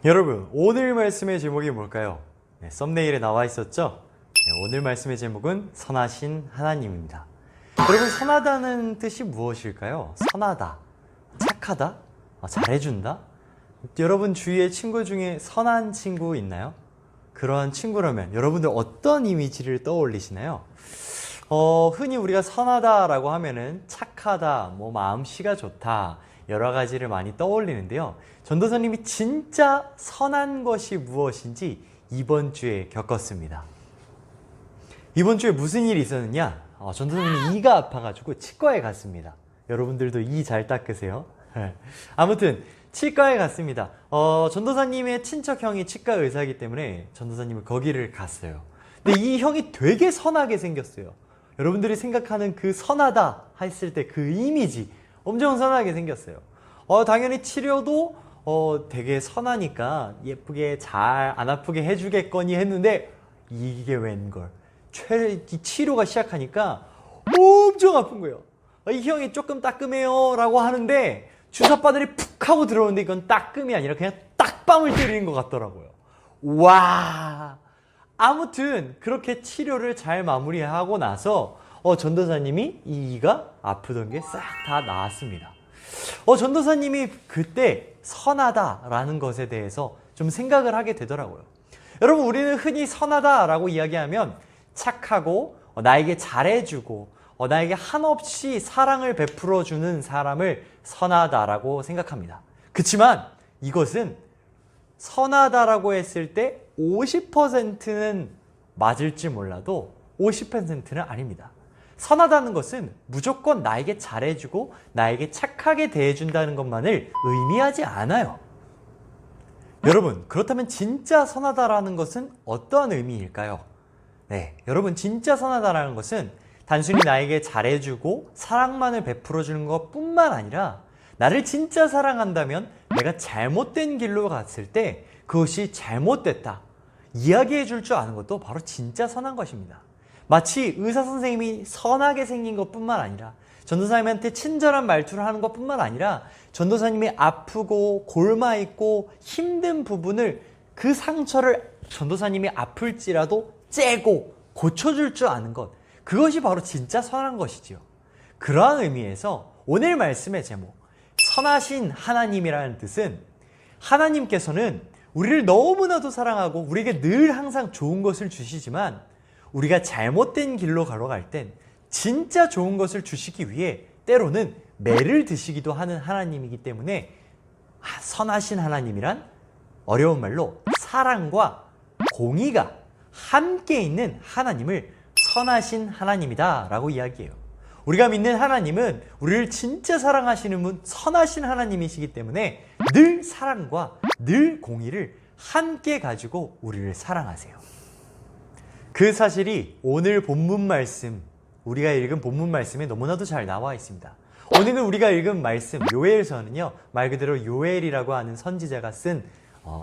여러분, 오늘 말씀의 제목이 뭘까요? 네, 썸네일에 나와 있었죠? 네, 오늘 말씀의 제목은 선하신 하나님입니다. 여러분, 선하다는 뜻이 무엇일까요? 선하다, 착하다, 잘해준다? 여러분 주위에 친구 중에 선한 친구 있나요? 그러한 친구라면 여러분들 어떤 이미지를 떠올리시나요? 흔히 우리가 선하다라고 하면은 착하다, 마음씨가 좋다, 여러 가지를 많이 떠올리는데요. 전도사님이 진짜 선한 것이 무엇인지 이번 주에 겪었습니다. 이번 주에 무슨 일이 있었느냐? 전도사님이 이가 아파가지고 치과에 갔습니다. 여러분들도 이 잘 닦으세요. 아무튼 치과에 갔습니다. 전도사님의 친척 형이 치과 의사이기 때문에 전도사님은 거기를 갔어요. 근데 이 형이 되게 선하게 생겼어요. 여러분들이 생각하는 그 선하다 했을 때 그 이미지 엄청 선하게 생겼어요. 당연히 치료도 되게 선하니까 예쁘게 잘 안 아프게 해주겠거니 했는데 이게 웬걸. 치료가 시작하니까 엄청 아픈 거예요. 이 형이 조금 따끔해요 라고 하는데 주사바늘이 푹 하고 들어오는데 이건 따끔이 아니라 그냥 딱밤을 때리는 것 같더라고요. 와. 아무튼 그렇게 치료를 잘 마무리하고 나서 전도사님이 이 이가 아프던 게 싹 다 나았습니다. 전도사님이 그때 선하다라는 것에 대해서 좀 생각을 하게 되더라고요. 여러분, 우리는 흔히 선하다라고 이야기하면 착하고 나에게 잘해주고 나에게 한없이 사랑을 베풀어주는 사람을 선하다라고 생각합니다. 그렇지만 이것은 선하다라고 했을 때 50%는 맞을지 몰라도 50%는 아닙니다. 선하다는 것은 무조건 나에게 잘해주고 나에게 착하게 대해준다는 것만을 의미하지 않아요. 여러분, 그렇다면 진짜 선하다라는 것은 어떠한 의미일까요? 네, 여러분, 진짜 선하다라는 것은 단순히 나에게 잘해주고 사랑만을 베풀어주는 것뿐만 아니라 나를 진짜 사랑한다면 내가 잘못된 길로 갔을 때 그것이 잘못됐다 이야기해 줄 줄 아는 것도 바로 진짜 선한 것입니다. 마치 의사 선생님이 선하게 생긴 것뿐만 아니라 전도사님한테 친절한 말투를 하는 것뿐만 아니라 전도사님이 아프고 골마있고 힘든 부분을 그 상처를 전도사님이 아플지라도 째고 고쳐줄 줄 아는 것, 그것이 바로 진짜 선한 것이지요. 그러한 의미에서 오늘 말씀의 제목, 선하신 하나님이라는 뜻은 하나님께서는 우리를 너무나도 사랑하고 우리에게 늘 항상 좋은 것을 주시지만 우리가 잘못된 길로 걸어갈 땐 진짜 좋은 것을 주시기 위해 때로는 매를 드시기도 하는 하나님이기 때문에 선하신 하나님이란 어려운 말로 사랑과 공의가 함께 있는 하나님을 선하신 하나님이다 라고 이야기해요. 우리가 믿는 하나님은 우리를 진짜 사랑하시는 분, 선하신 하나님이시기 때문에 늘 사랑과 늘 공의를 함께 가지고 우리를 사랑하세요. 그 사실이 오늘 본문 말씀, 우리가 읽은 본문 말씀에 너무나도 잘 나와 있습니다. 오늘 우리가 읽은 말씀, 요엘서는요, 말 그대로 요엘이라고 하는 선지자가 쓴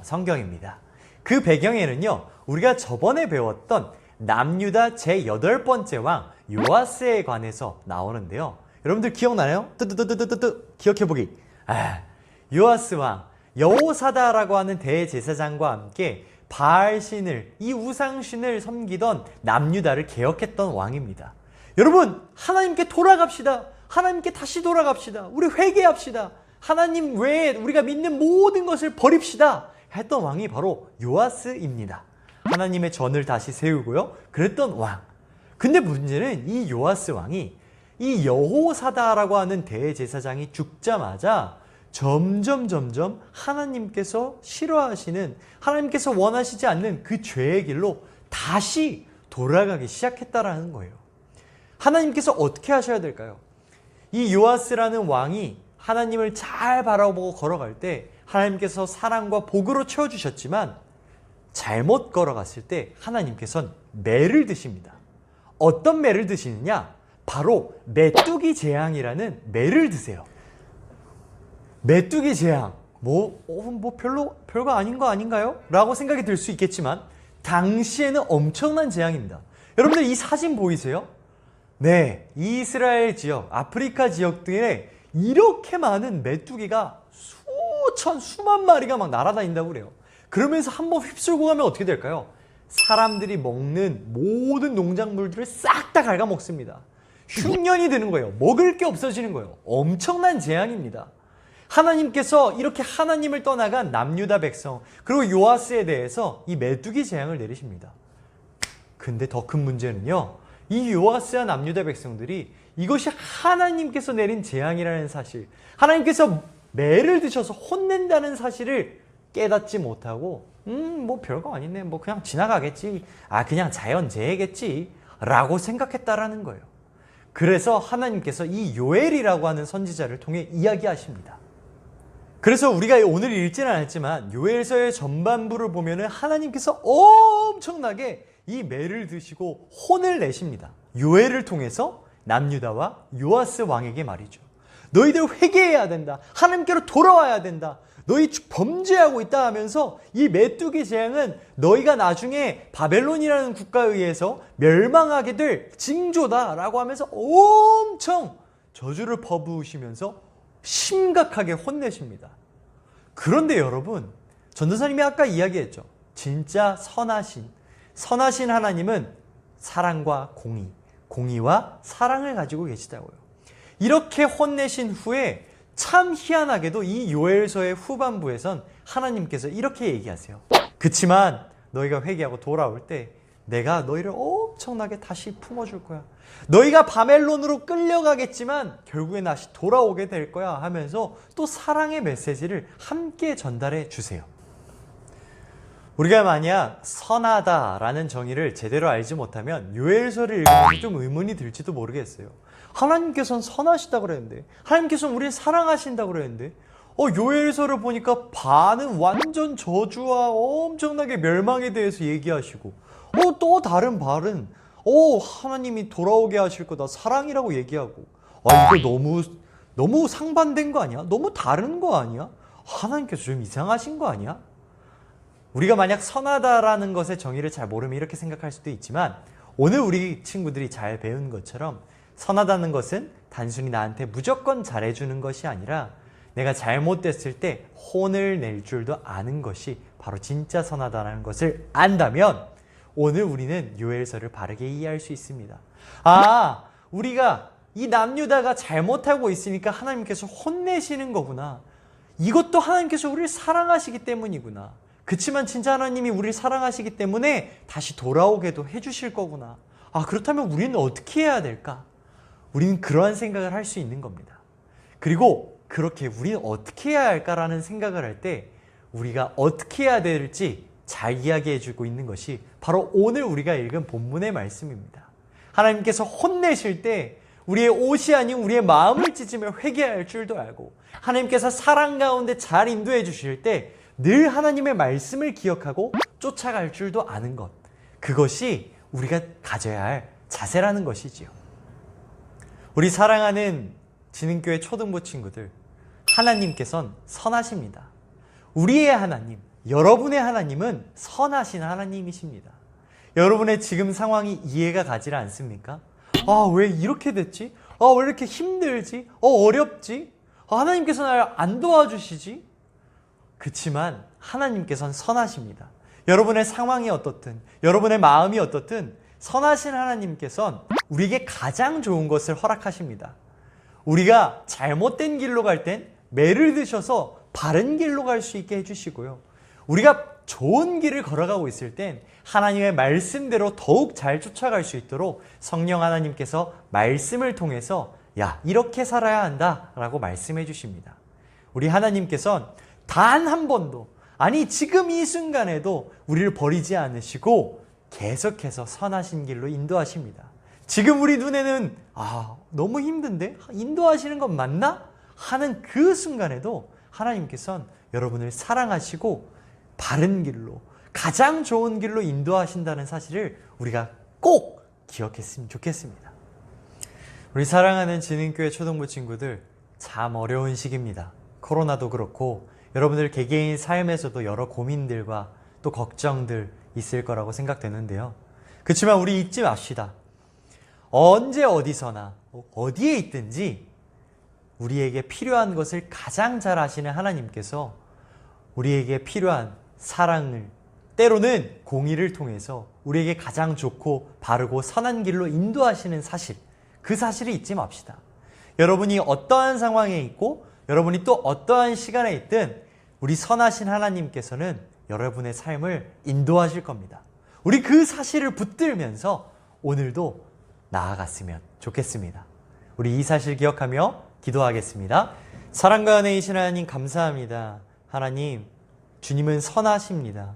성경입니다. 그 배경에는요, 우리가 저번에 배웠던 남유다 제8번째 왕 요아스에 관해서 나오는데요. 여러분들 기억나요? 기억해보기. 요아스 왕, 여호사다라고 하는 대제사장과 함께 바알신을, 이 우상신을 섬기던 남유다를 개혁했던 왕입니다. 여러분, 하나님께 돌아갑시다. 하나님께 다시 돌아갑시다. 우리 회개합시다. 하나님 외에 우리가 믿는 모든 것을 버립시다 했던 왕이 바로 요아스입니다. 하나님의 전을 다시 세우고요, 그랬던 왕. 근데 문제는 이 요아스 왕이 이 여호사다라고 하는 대제사장이 죽자마자 점점 하나님께서 싫어하시는, 하나님께서 원하시지 않는 그 죄의 길로 다시 돌아가기 시작했다라는 거예요. 하나님께서 어떻게 하셔야 될까요? 이 요아스라는 왕이 하나님을 잘 바라보고 걸어갈 때 하나님께서 사랑과 복으로 채워주셨지만 잘못 걸어갔을 때 하나님께서는 매를 드십니다. 어떤 매를 드시느냐? 바로 메뚜기 재앙이라는 매를 드세요. 메뚜기 재앙, 별거 아닌 거 아닌가요? 라고 생각이 들 수 있겠지만 당시에는 엄청난 재앙입니다. 여러분들 이 사진 보이세요? 네, 이스라엘 지역, 아프리카 지역 등에 이렇게 많은 메뚜기가 수만 마리가 막 날아다닌다고 그래요. 그러면서 한번 휩쓸고 가면 어떻게 될까요? 사람들이 먹는 모든 농작물들을 싹 다 갉아먹습니다. 흉년이 드는 거예요. 먹을 게 없어지는 거예요. 엄청난 재앙입니다. 하나님께서 이렇게 하나님을 떠나간 남유다 백성 그리고 요아스에 대해서 이 메뚜기 재앙을 내리십니다. 근데 더 큰 문제는요, 이 요아스와 남유다 백성들이 이것이 하나님께서 내린 재앙이라는 사실, 하나님께서 매를 드셔서 혼낸다는 사실을 깨닫지 못하고 뭐 별거 아니네, 뭐 그냥 지나가겠지, 그냥 자연재해겠지 라고 생각했다라는 거예요. 그래서 하나님께서 이 요엘이라고 하는 선지자를 통해 이야기하십니다. 그래서 우리가 오늘 읽지는 않았지만 요엘서의 전반부를 보면은 하나님께서 엄청나게 이 매를 드시고 혼을 내십니다. 요엘을 통해서 남유다와 요아스 왕에게 말이죠. 너희들 회개해야 된다. 하나님께로 돌아와야 된다. 너희 범죄하고 있다 하면서 이 메뚜기 재앙은 너희가 나중에 바벨론이라는 국가에 의해서 멸망하게 될 징조다라고 하면서 엄청 저주를 퍼부으시면서 심각하게 혼내십니다. 그런데 여러분, 전도사님이 아까 이야기했죠. 진짜 선하신 하나님은 사랑과 공의와 사랑을 가지고 계시다고요. 이렇게 혼내신 후에 참 희한하게도 이 요엘서의 후반부에선 하나님께서 이렇게 얘기하세요. 그치만 너희가 회개하고 돌아올 때 내가 너희를 엄청나게 다시 품어줄 거야. 너희가 바벨론으로 끌려가겠지만 결국엔 다시 돌아오게 될 거야 하면서 또 사랑의 메시지를 함께 전달해 주세요. 우리가 만약 선하다라는 정의를 제대로 알지 못하면 요엘서를 읽으면서 좀 의문이 들지도 모르겠어요. 하나님께서는 선하시다고 그랬는데, 하나님께서는 우리를 사랑하신다고 그랬는데, 요엘서를 보니까 반은 완전 저주와 엄청나게 멸망에 대해서 얘기하시고, 또 다른 발은 하나님이 돌아오게 하실 거다, 사랑이라고 얘기하고, 이거 너무 상반된 거 아니야? 너무 다른 거 아니야? 하나님께서 좀 이상하신 거 아니야? 우리가 만약 선하다라는 것의 정의를 잘 모르면 이렇게 생각할 수도 있지만, 오늘 우리 친구들이 잘 배운 것처럼 선하다는 것은 단순히 나한테 무조건 잘해주는 것이 아니라 내가 잘못됐을 때 혼을 낼 줄도 아는 것이 바로 진짜 선하다는 것을 안다면 오늘 우리는 요엘서를 바르게 이해할 수 있습니다. 우리가 이 남유다가 잘못하고 있으니까 하나님께서 혼내시는 거구나. 이것도 하나님께서 우리를 사랑하시기 때문이구나. 그치만 진짜 하나님이 우리를 사랑하시기 때문에 다시 돌아오게도 해주실 거구나. 그렇다면 우리는 어떻게 해야 될까? 우리는 그러한 생각을 할 수 있는 겁니다. 그리고 그렇게 우리는 어떻게 해야 할까라는 생각을 할 때 우리가 어떻게 해야 될지 잘 이야기해 주고 있는 것이 바로 오늘 우리가 읽은 본문의 말씀입니다. 하나님께서 혼내실 때 우리의 옷이 아닌 우리의 마음을 찢으며 회개할 줄도 알고, 하나님께서 사랑 가운데 잘 인도해 주실 때 늘 하나님의 말씀을 기억하고 쫓아갈 줄도 아는 것, 그것이 우리가 가져야 할 자세라는 것이지요. 우리 사랑하는 진흥교회 초등부 친구들, 하나님께서는 선하십니다. 우리의 하나님, 여러분의 하나님은 선하신 하나님이십니다. 여러분의 지금 상황이 이해가 가지 않습니까? 왜 이렇게 됐지? 왜 이렇게 힘들지? 어렵지? 하나님께서 나를 안 도와주시지? 그치만 하나님께서는 선하십니다. 여러분의 상황이 어떻든, 여러분의 마음이 어떻든 선하신 하나님께서는 우리에게 가장 좋은 것을 허락하십니다. 우리가 잘못된 길로 갈 땐 매를 드셔서 바른 길로 갈 수 있게 해주시고요. 우리가 좋은 길을 걸어가고 있을 땐 하나님의 말씀대로 더욱 잘 쫓아갈 수 있도록 성령 하나님께서 말씀을 통해서 이렇게 살아야 한다 라고 말씀해 주십니다. 우리 하나님께서는 단 한 번도, 지금 이 순간에도 우리를 버리지 않으시고 계속해서 선하신 길로 인도하십니다. 지금 우리 눈에는 너무 힘든데 인도하시는 건 맞나? 하는 그 순간에도 하나님께서는 여러분을 사랑하시고 바른 길로, 가장 좋은 길로 인도하신다는 사실을 우리가 꼭 기억했으면 좋겠습니다. 우리 사랑하는 진흥교회 초등부 친구들, 참 어려운 시기입니다. 코로나도 그렇고 여러분들 개개인 삶에서도 여러 고민들과 또 걱정들 있을 거라고 생각되는데요. 그렇지만 우리 잊지 맙시다. 언제 어디서나 어디에 있든지 우리에게 필요한 것을 가장 잘 아시는 하나님께서 우리에게 필요한 사랑을, 때로는 공의를 통해서 우리에게 가장 좋고 바르고 선한 길로 인도하시는 사실, 그 사실을 잊지 맙시다. 여러분이 어떠한 상황에 있고 여러분이 또 어떠한 시간에 있든 우리 선하신 하나님께서는 여러분의 삶을 인도하실 겁니다. 우리 그 사실을 붙들면서 오늘도 나아갔으면 좋겠습니다. 우리 이 사실 기억하며 기도하겠습니다. 사랑과 은혜이신 하나님 감사합니다. 하나님, 주님은 선하십니다.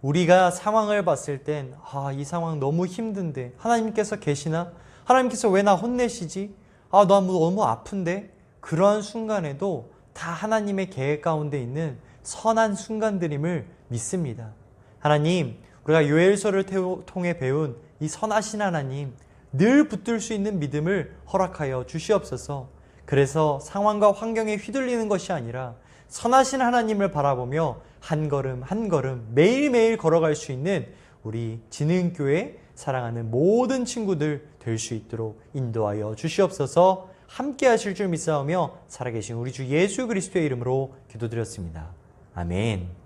우리가 상황을 봤을 땐 이 상황 너무 힘든데 하나님께서 계시나? 하나님께서 왜 나 혼내시지? 나 너무 아픈데? 그러한 순간에도 다 하나님의 계획 가운데 있는 선한 순간들임을 믿습니다. 하나님, 우리가 요엘서를 통해 배운 이 선하신 하나님, 늘 붙들 수 있는 믿음을 허락하여 주시옵소서. 그래서 상황과 환경에 휘둘리는 것이 아니라 선하신 하나님을 바라보며 한 걸음 한 걸음 매일매일 걸어갈 수 있는 우리 진흥교회 사랑하는 모든 친구들 될 수 있도록 인도하여 주시옵소서. 함께 하실 줄 믿사오며 살아계신 우리 주 예수 그리스도의 이름으로 기도드렸습니다. 아멘.